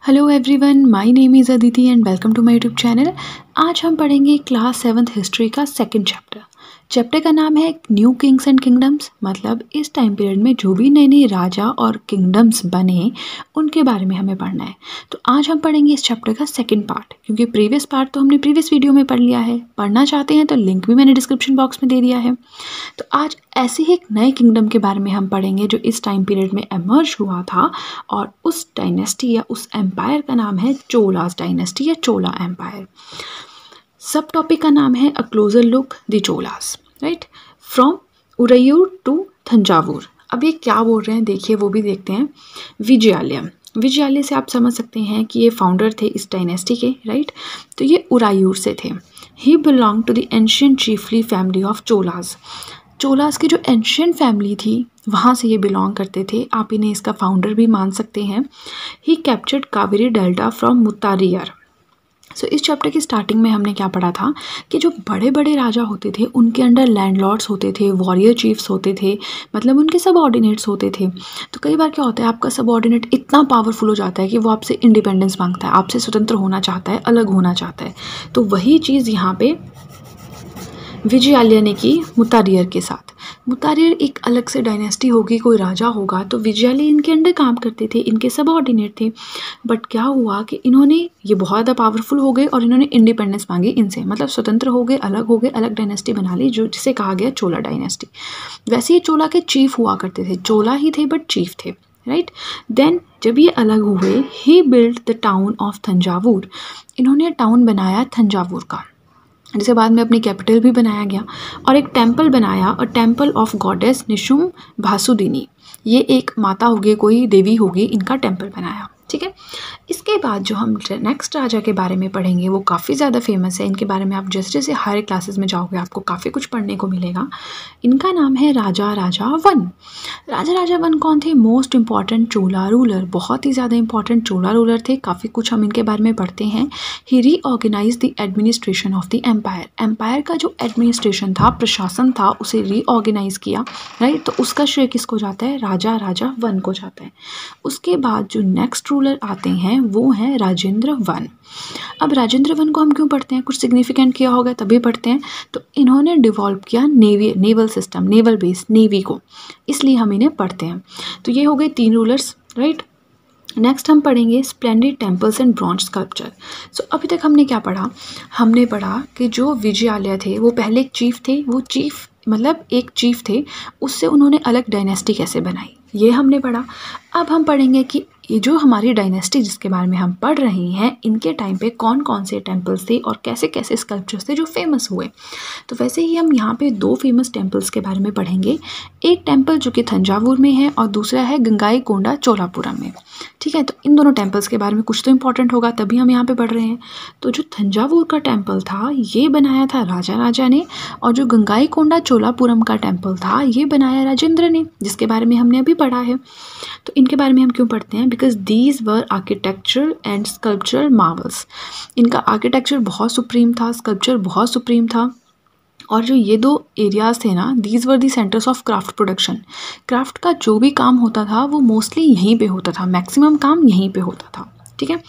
Hello everyone, my name is Aditi and welcome to my YouTube channel. आज हम पढ़ेंगे class 7th history का second chapter का नाम है न्यू किंग्स एंड किंगडम्स। मतलब इस टाइम पीरियड में जो भी नए नए राजा और किंगडम्स बने उनके बारे में हमें पढ़ना है। तो आज हम पढ़ेंगे इस चैप्टर का सेकंड पार्ट, क्योंकि प्रीवियस पार्ट तो हमने प्रीवियस वीडियो में पढ़ लिया है। पढ़ना चाहते हैं तो लिंक भी मैंने डिस्क्रिप्शन बॉक्स में दे दिया है। तो आज ऐसे ही एक नए किंगडम के बारे में हम पढ़ेंगे जो इस टाइम पीरियड में एमर्ज हुआ था, और उस डायनेस्टी या उस एम्पायर का नाम है चोलास डायनेस्टी या चोला एम्पायर। सब टॉपिक का नाम है a closer look the Cholas, right, from Uraiyur to Thanjavur. अब ये क्या बोल रहे हैं देखिए, वो भी देखते हैं। विजयालय से आप समझ सकते हैं कि ये फाउंडर थे इस डायनेस्टी के, राइट। तो ये उरायूर से थे। He belong to the ancient chiefly family of Cholas. Cholas की जो एंशियंट फैमिली थी वहाँ से ये बिलोंग करते थे। आप इन्हें इसका फाउंडर भी मान सकते हैं। ही कैप्चर्ड कावेरी डेल्टा फ्रॉम मुत्तारियर। सो इस चैप्टर की स्टार्टिंग में हमने क्या पढ़ा था कि जो बड़े बड़े राजा होते थे उनके अंडर लैंडलॉर्ड्स होते थे, वॉरियर चीफ्स होते थे, मतलब उनके सबऑर्डिनेट्स होते थे। तो कई बार क्या होता है, आपका सबऑर्डिनेट इतना पावरफुल हो जाता है कि वो आपसे इंडिपेंडेंस मांगता है, आपसे स्वतंत्र होना चाहता है, अलग होना चाहता है। तो वही चीज़ यहाँ पे विजयालय ने की मुत्तारियर के साथ। मुत्तारियर एक अलग से डायनेस्टी होगी, कोई राजा होगा, तो विजयालय इनके अंडर काम करते थे, इनके सबऑर्डिनेट थे। बट क्या हुआ कि इन्होंने ये बहुत ज़्यादा पावरफुल हो गए और इन्होंने इंडिपेंडेंस मांगी इनसे, मतलब स्वतंत्र हो गए, अलग डायनेस्टी बना ली, जो जिसे कहा गया चोला डायनेस्टी। वैसे ही चोला के चीफ हुआ करते थे, चोला ही थे बट चीफ थे, राइट। देन जब ये अलग हुए, he build the town of Thanjavur. इन्होंने टाउन बनाया थंजावुर का, जिसे बाद में अपनी कैपिटल भी बनाया गया, और एक टेम्पल बनाया, और टेम्पल ऑफ गॉडेस निशुम भासुदिनी। ये एक माता होगी, कोई देवी होगी, इनका टेम्पल बनाया, ठीक है। इसके बाद जो हम नेक्स्ट राजा के बारे में पढ़ेंगे वो काफ़ी ज़्यादा फेमस है। इनके बारे में आप जैसे जैसे हायर क्लासेस में जाओगे आपको काफ़ी कुछ पढ़ने को मिलेगा। इनका नाम है राजा राजा वन। राजा वन कौन थे? मोस्ट इम्पॉर्टेंट चोला रूलर, बहुत ही ज़्यादा इंपॉर्टेंट चोला रूलर थे। काफ़ी कुछ हम इनके बारे में पढ़ते हैं। He reorganize the administration of the empire. Empire का जो एडमिनिस्ट्रेशन था, प्रशासन था, उसे रीऑर्गेनाइज किया, राइट। तो उसका श्रेय किसको जाता है? राजा राजा वन को जाता है। उसके बाद जो नेक्स्ट रूलर आते हैं वो हैं राजेंद्र वन। अब राजेंद्र वन को हम क्यों पढ़ते हैं? कुछ सिग्निफिकेंट किया होगा तभी पढ़ते हैं। तो इन्होंने डिवॉल्व किया naval system, naval base, navy को, इसलिए हम इन्हें पढ़ते हैं। तो ये हो गए 3 रूलर्स, राइट। नेक्स्ट हम पढ़ेंगे splendid temples and bronze sculpture. So अभी तक हमने क्या पढ़ा? हमने पढ़ा कि जो विजयालय थे वो पहले एक चीफ थे, वो चीफ मतलब एक चीफ थे, उससे उन्होंने अलग डायनेस्टी कैसे बनाई, ये हमने पढ़ा। अब हम पढ़ेंगे कि ये जो हमारी डायनेस्टी जिसके बारे में हम पढ़ रहे हैं, इनके टाइम पे कौन कौन से टेम्पल्स थे और कैसे कैसे स्कल्पचर्स थे जो फेमस हुए। तो वैसे ही हम यहाँ पे 2 फेमस टेम्पल्स के बारे में पढ़ेंगे। एक टेम्पल जो कि थंजावुर में है और दूसरा है गंगाईकोंडा चोलापुरम में, ठीक है। तो इन दोनों टेम्पल्स के बारे में कुछ तो इंपॉर्टेंट होगा, तभी हम यहाँ पे पढ़ रहे हैं। तो जो थंजावुर का टेम्पल था ये बनाया था राजा ने, और जो गंगाईकोंडा चोलापुरम का टेम्पल था ये बनाया राजेंद्र ने, जिसके बारे में हमने अभी पढ़ा है। तो इनके बारे में हम क्यों पढ़ते हैं? Because these were architectural and sculptural Marvels. इनका आर्किटेक्चर बहुत सुप्रीम था, स्कल्पचर बहुत सुप्रीम था, और जो ये 2 एरियाज़ थे ना, these were the centres of craft production. Craft का जो भी काम होता था वो मोस्टली यहीं पे होता था, मैक्सिमम काम यहीं पे होता था, ठीक है।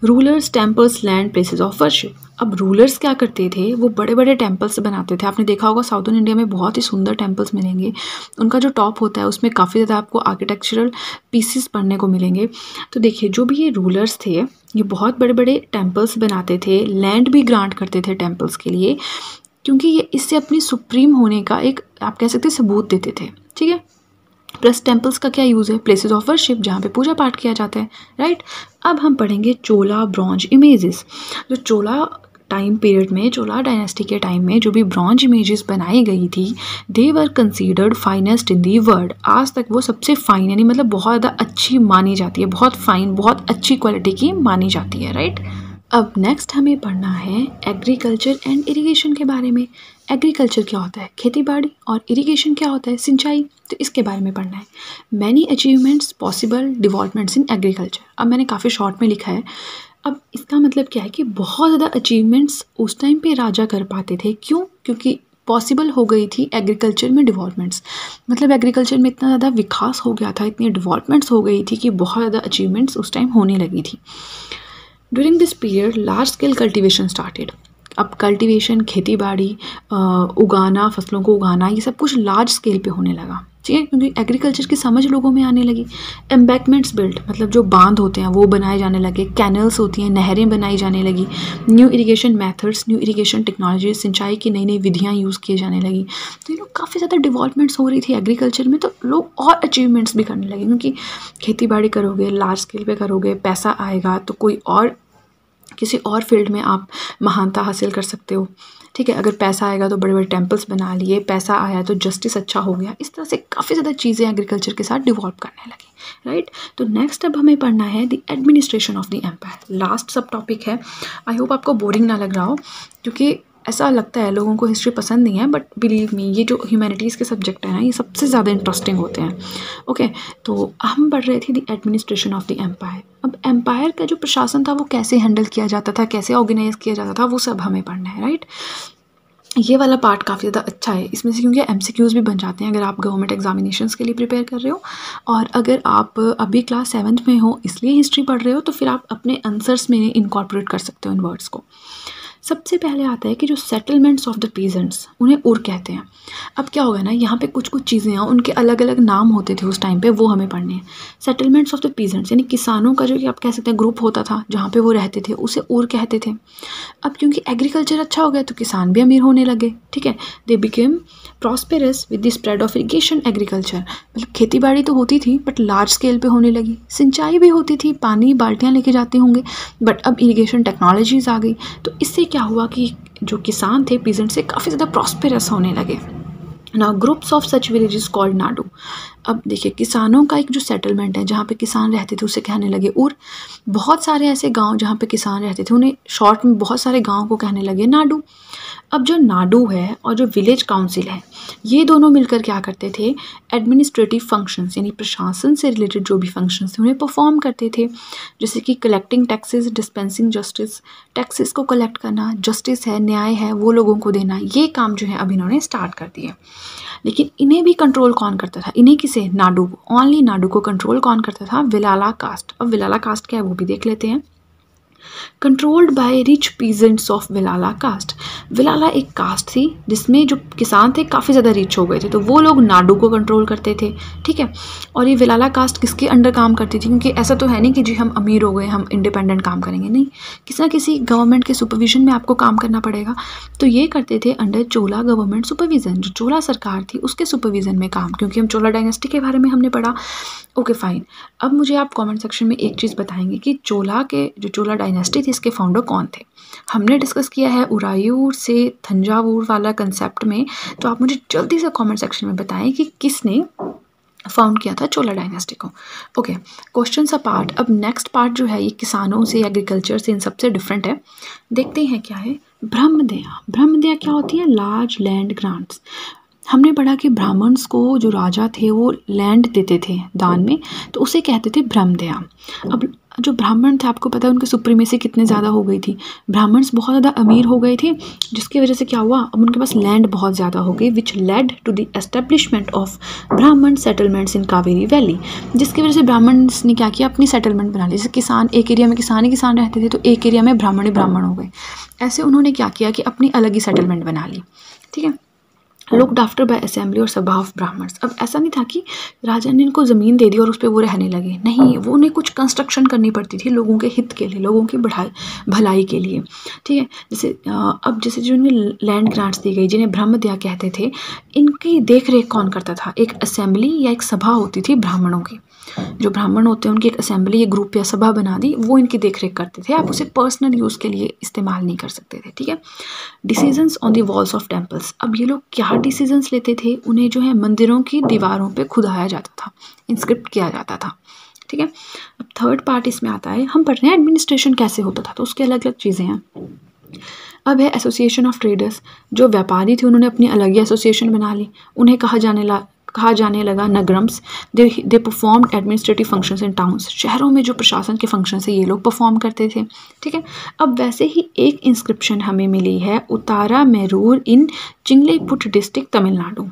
Rulers, temples, land, places of worship. अब रूलर्स क्या करते थे? वो बड़े बड़े टेम्पल्स बनाते थे। आपने देखा होगा साउथर्न इंडिया में बहुत ही सुंदर टेम्पल्स मिलेंगे। उनका जो टॉप होता है उसमें काफ़ी ज़्यादा आपको आर्किटेक्चरल पीसेस पढ़ने को मिलेंगे। तो देखिए, जो भी ये रूलर्स थे ये बहुत बड़े बड़े टेम्पल्स बनाते थे, लैंड भी ग्रांट करते थे टेम्पल्स के लिए, क्योंकि ये इससे अपनी सुप्रीम होने का एक, आप कह सकते हैं, सबूत देते थे, ठीक है। प्लस टेम्पल्स का क्या यूज़ है? प्लेसेस ऑफ वर्शिप, जहाँ पे पूजा पाठ किया जाता है, राइट। अब हम पढ़ेंगे चोला ब्रॉन्ज इमेजेस। जो चोला टाइम पीरियड में, चोला डायनेस्टी के टाइम में जो भी ब्रॉन्ज इमेजेस बनाई गई थी, they were considered finest in the world. आज तक वो सबसे फाइन, यानी मतलब बहुत ज़्यादा अच्छी मानी जाती है, बहुत फाइन, बहुत अच्छी क्वालिटी की मानी जाती है, राइट। अब नेक्स्ट हमें पढ़ना है एग्रीकल्चर एंड इरिगेशन के बारे में। एग्रीकल्चर क्या होता है? खेती बाड़ी, और इरिगेशन क्या होता है? सिंचाई। तो इसके बारे में पढ़ना है। Many achievements possible developments in agriculture. अब मैंने काफ़ी शॉर्ट में लिखा है। अब इसका मतलब क्या है कि बहुत ज़्यादा अचीवमेंट्स उस टाइम पे राजा कर पाते थे। क्यों? क्योंकि पॉसिबल हो गई थी एग्रीकल्चर में डेवलपमेंट्स। मतलब एग्रीकल्चर में इतना ज़्यादा विकास हो गया था, इतनी डेवलपमेंट्स हो गई थी कि बहुत ज़्यादा अचीवमेंट्स उस टाइम होने लगी थी। During this period large scale cultivation started. अब कल्टीवेशन, खेती बाड़ी, उगाना, फसलों को उगाना, ये सब कुछ लार्ज स्केल पे होने लगा, ठीक है, क्योंकि एग्रीकल्चर की समझ लोगों में आने लगी। एम्बैंकमेंट्स बिल्ट, मतलब जो बांध होते हैं वो बनाए जाने लगे, कैनल्स होती हैं, नहरें बनाई जाने लगी, new irrigation methods, new irrigation technology, सिंचाई की नई नई विधियाँ यूज़ किए जाने लगी। तो ये लोग काफ़ी ज़्यादा डेवलपमेंट्स हो रही थी एग्रीकल्चर में, तो लोग और अचीवमेंट्स भी करने लगे, क्योंकि खेती बाड़ी करोगे, लार्ज स्केल पे करोगे, पैसा आएगा तो कोई और किसी और फील्ड में आप महानता हासिल कर सकते हो, ठीक है। अगर पैसा आएगा तो बड़े बड़े टेम्पल्स बना लिए, पैसा आया तो जस्टिस अच्छा हो गया, इस तरह से काफ़ी ज़्यादा चीज़ें एग्रीकल्चर के साथ डिवॉल्व करने लगी, राइट। तो नेक्स्ट अब हमें पढ़ना है the administration of the empire. Last sub topic है। आई होप आपको बोरिंग ना लग रहा हो, क्योंकि ऐसा लगता है लोगों को हिस्ट्री पसंद नहीं है, बट बिलीव मी ये जो ह्यूमैनिटीज़ के सब्जेक्ट हैं ना, ये सबसे ज़्यादा इंटरेस्टिंग होते हैं। ओके, तो हम पढ़ रहे थे the administration of the empire. अब एम्पायर का जो प्रशासन था वो कैसे हैंडल किया जाता था, कैसे ऑर्गेनाइज किया जाता था, वो सब हमें पढ़ना है, राइट। ये वाला पार्ट काफ़ी ज़्यादा अच्छा है इसमें से, क्योंकि MCQs भी बन जाते हैं अगर आप गवर्नमेंट एग्जामिनेशंस के लिए प्रिपेयर कर रहे हो, और अगर आप अभी क्लास 7th में हो इसलिए हिस्ट्री पढ़ रहे हो तो फिर आप अपने आंसर्स में इनकॉर्पोरेट कर सकते हो इन वर्ड्स को। सबसे पहले आता है कि जो सेटलमेंट्स ऑफ द पीजेंट्स, उन्हें उर कहते हैं। अब क्या होगा ना, यहाँ पे कुछ कुछ चीज़ें हैं, उनके अलग अलग नाम होते थे उस टाइम पे, वो हमें पढ़ने हैं। सेटलमेंट्स ऑफ द पीजेंट्स यानी किसानों का जो कि आप कह सकते हैं ग्रुप होता था जहाँ पे वो रहते थे, उसे उर कहते थे। अब क्योंकि एग्रीकल्चर अच्छा हो गया तो किसान भी अमीर होने लगे, ठीक है। They became prosperous with the spread of irrigation agriculture. मतलब खेती बाड़ी तो होती थी बट लार्ज स्केल पे होने लगी, सिंचाई भी होती थी, पानी बाल्टियाँ लेके जाते होंगे, बट अब इरिगेशन टेक्नोलॉजीज आ गई, तो इससे क्या हुआ कि जो किसान थे पीजेंट से काफ़ी ज़्यादा प्रॉस्पेरस होने लगे। Now groups of such villages called Nadu. अब देखिए किसानों का एक जो सेटलमेंट है जहाँ पे किसान रहते थे उसे कहने लगे उर। बहुत सारे ऐसे गांव जहाँ पे किसान रहते थे उन्हें शॉर्ट में बहुत सारे गांव को कहने लगे नाडू। अब जो नाडू है और जो विलेज काउंसिल है ये दोनों मिलकर क्या करते थे, एडमिनिस्ट्रेटिव फंक्शंस यानी प्रशासन से रिलेटेड जो भी फंक्शंस थे उन्हें परफॉर्म करते थे, जैसे कि collecting taxes, dispensing justice, taxes को कलेक्ट करना, जस्टिस है, न्याय है वो लोगों को देना, ये काम जो है अब इन्होंने स्टार्ट कर दिए। लेकिन इन्हें भी कंट्रोल कौन करता था, इन्हें किसे, नाडू को, ओनली नाडू को कंट्रोल कौन करता था, विलाला कास्ट। अब विलाला कास्ट क्या है वो भी देख लेते हैं। Controlled by rich peasants of Vellala caste. Vellala एक कास्ट थी जिसमें जो किसान थे काफ़ी ज़्यादा रिच हो गए थे, तो वो लोग नाडू को कंट्रोल करते थे, ठीक है। और ये विलाला कास्ट किसके अंडर काम करती थी, क्योंकि ऐसा तो है नहीं कि जी हम अमीर हो गए हम इंडिपेंडेंट काम करेंगे, नहीं, किसी ना किसी गवर्नमेंट के सुपरविजन में आपको काम करना पड़ेगा। तो ये करते थे अंडर चोला गवर्नमेंट सुपरविजन, जो चोला सरकार थी उसके सुपरविजन में काम, क्योंकि हम चोला डायनेस्टी के बारे में हमने पढ़ा। ओके फाइन, अब मुझे आप कमेंट सेक्शन में एक चीज़ बताएंगे कि चोला के जो चोला डायनेस्टी थी इसके फाउंडर कौन थे। हमने डिस्कस किया है उरायूर से थंजावुर वाला कंसेप्ट में, तो आप मुझे जल्दी से कमेंट सेक्शन में बताएं कि किसने फाउंड किया था चोला डायनेस्टी को। ओके, क्वेश्चन सा पार्ट। अब नेक्स्ट पार्ट जो है ये किसानों से, एग्रीकल्चर से, इन सबसे डिफरेंट है। देखते हैं क्या है। ब्रह्मदया। ब्रह्मदया क्या होती है, लार्ज लैंड ग्रांट्स। हमने पढ़ा कि ब्राह्मण्स को जो राजा थे वो लैंड देते थे दान में, तो उसे कहते थे ब्रह्मदया। अब जो ब्राह्मण थे आपको पता है उनकी सुप्रीमेसी कितने ज़्यादा हो गई थी, ब्राह्मण्स बहुत ज़्यादा अमीर हो गए थे, जिसकी वजह से क्या हुआ, अब उनके पास लैंड बहुत ज़्यादा हो गई, which led to the establishment of Brahmin settlements in Kaveri valley. जिसकी वजह से ब्राह्मण्स ने क्या किया, अपनी सेटलमेंट बना ली। जैसे किसान एक एरिया में किसान ही किसान रहते थे तो एक एरिया में ब्राह्मण ही ब्राह्मण हो गए, ऐसे उन्होंने क्या किया कि अपनी अलग ही सेटलमेंट बना ली, ठीक है। लुक्ड आफ्टर बाय असेंबली और सभा ऑफ ब्राह्मण्स। अब ऐसा नहीं था कि राजा ने इनको ज़मीन दे दी और उस पर वो रहने लगे, नहीं, वो उन्हें कुछ कंस्ट्रक्शन करनी पड़ती थी लोगों के हित के लिए, लोगों की भलाई के लिए, ठीक है। जैसे अब जैसे जो इन्हें लैंड ग्रांट्स दी गई जिन्हें ब्रह्मदया कहते थे, इनकी देख रेख कौन करता था, एक असेंबली या एक सभा होती थी ब्राह्मणों की। जो ब्राह्मण होते हैं उनकी एक असेंबली या ग्रुप या सभा बना दी, वो इनकी देख रेख करते थे, आप उसे पर्सनल यूज़ के लिए इस्तेमाल नहीं कर सकते थे, ठीक है। Decisions on the walls of temples. अब ये लोग क्या डिसीजंस लेते थे, उन्हें जो है मंदिरों की दीवारों पे खुदाया जाता था, इंस्क्रिप्ट किया जाता था, ठीक है। अब थर्ड पार्ट इसमें आता है, हम पढ़ रहे हैं एडमिनिस्ट्रेशन कैसे होता था, तो उसके अलग अलग चीज़ें हैं। अब है एसोसिएशन ऑफ ट्रेडर्स। जो व्यापारी थे उन्होंने अपनी अलग ही एसोसिएशन बना ली, उन्हें कहा जाने लगा nagarams. They performed administrative functions in towns, शहरों में जो प्रशासन के फंक्शन है ये लोग परफॉर्म करते थे। ठीक है, अब वैसे ही एक इंस्क्रिप्शन हमें मिली है Uttaramerur in Chingleput district Tamil Nadu.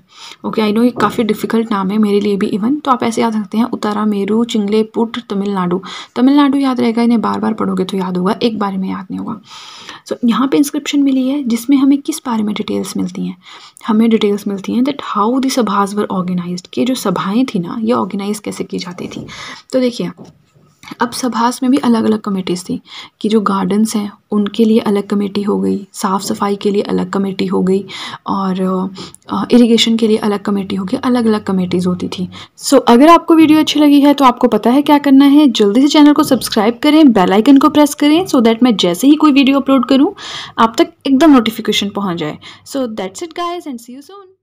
Okay, I know ये काफ़ी डिफिकल्ट नाम है मेरे लिए भी इवन, तो आप ऐसे याद रखते हैं उतारा मेरू चिंगलेपुट तमिलनाडु। तमिलनाडु याद रहेगा, इन्हें बार बार पढ़ोगे तो याद होगा, एक बार में याद नहीं होगा। सो यहाँ पे इंस्क्रिप्शन मिली है जिसमें हमें किस बारे में डिटेल्स मिलती हैं, हमें डिटेल्स मिलती हैं that how the sabhas were organized, कि जो सभाएं थी ना ये ऑर्गेनाइज कैसे की जाती थी। तो देखिए अब सभास में भी अलग अलग कमेटीज़ थी कि जो गार्डन्स हैं उनके लिए अलग कमेटी हो गई, साफ़ सफाई के लिए अलग कमेटी हो गई, और इरिगेशन के लिए अलग कमेटी हो गई, अलग अलग कमेटीज़ होती थी। सो अगर आपको वीडियो अच्छी लगी है तो आपको पता है क्या करना है, जल्दी से चैनल को सब्सक्राइब करें, बेल आइकन को प्रेस करें सो दैट मैं जैसे ही कोई वीडियो अपलोड करूँ आप तक एकदम नोटिफिकेशन पहुँच जाए। So that's it guys and see you soon.